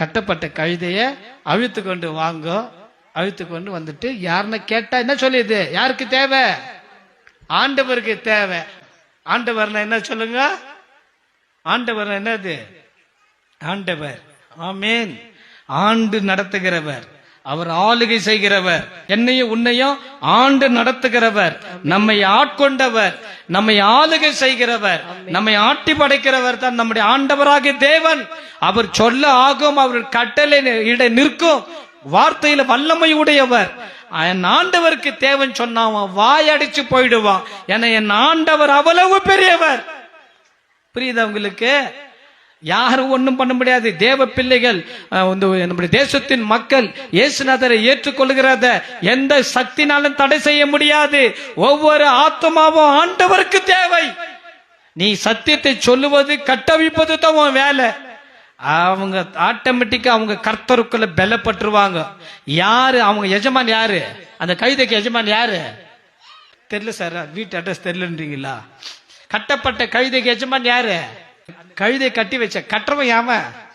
கட்டப்பட்ட கழுதைய அழுத்து கொண்டு வாங்க. அழுத்து கொண்டு வந்துட்டு யாருன்னு கேட்டா என்ன சொல்லியது? யாருக்கு தேவை? ஆண்டவருக்கு தேவை. ஆண்டவர்னா என்ன சொல்லுங்க? ஆண்டவர் என்னது? ஆண்டவர். ஆமேன். ஆண்டு நடத்துகிறவர், அவர் ஆளுகை செய்கிறவர், என்னையும் உன்னையும் ஆண்டு நடத்துகிறவர், நம்மை ஆட்கொண்டவர், நம்மை ஆளுகை செய்கிறவர், நம்மை ஆட்டி படைக்கிறவர் தான் நம்முடைய ஆண்டவராகிய தேவன். அவர் சொல்ல ஆகும், அவர் கட்டளை இட நிற்கும், வார்த்தையில வல்லமை உடையவர். என் ஆண்டவருக்கு தேவன் சொன்னா வாயடிச்சு போயிடுவான். என என் ஆண்டவர் அவ்வளவு பெரியவர். புரியுதா உங்களுக்கு? யாரும் ஒன்றும் பண்ண முடியாது. தேவ பிள்ளைகள், நம்முடைய தேசத்தின் மக்கள் இயேசுநாதரை ஏற்றுக்கொள்கிறத எந்த சக்தினாலும் தடை செய்ய முடியாது. ஒவ்வொரு ஆத்மாவும் ஆண்டவருக்கு தேவை. நீ சத்தியத்தை சொல்லுவது கட்டவிப்பது தான் உன் வேலை. அவங்க ஆட்டோமேட்டிக்கா அவங்க கர்த்தருக்குள்ள பலப்பட்டுருவாங்க. யாரு அவங்க எஜமான்? யாரு அந்த கழுதைக்கு எஜமான்? யாரு தெரியல சார், வீட்டு அட்ரஸ் தெரியலன்றீங்களா? கட்டப்பட்ட கழுதைக்கு எஜமான் யாரு? கழுதை கட்டி வச்ச கட்டுறவன் யாம?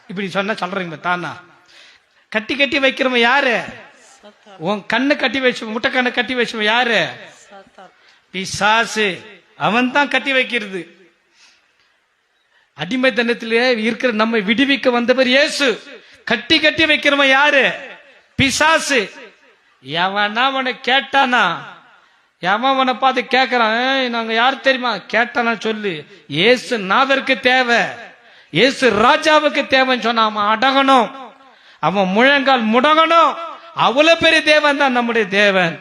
இப்படி சொன்ன சொல்றீங்க தானா? கட்டி கட்டி வைக்கிறவன் யாரு? உன் கண்ணு கட்டி வச்சு, முட்டை கண்ணு கட்டி வச்சவன் யாரு? பிசாசு. அவன் தான் கட்டி வைக்கிறது. அடிமைத்தனத்திலே இருக்கிற நம்மை விடுவிக்க வந்தவர் இயேசு. கட்டி கட்டி வைக்கிறவன் யாரு? பிசாசு. எவனா அவனை கேட்டானா, எவன் அவனை பார்த்து கேட்கிறான், நாங்க யாரு தெரியுமா கேட்டானா சொல்லு. இயேசு நாதருக்கு தேவை, இயேசு ராஜாவுக்கு தேவைன்னு சொன்னா அவன் அடங்கணும், அவன் முழங்கால் முடங்கணும். அவ்வளவு பெரிய தேவன் தான் நம்முடைய தேவன்.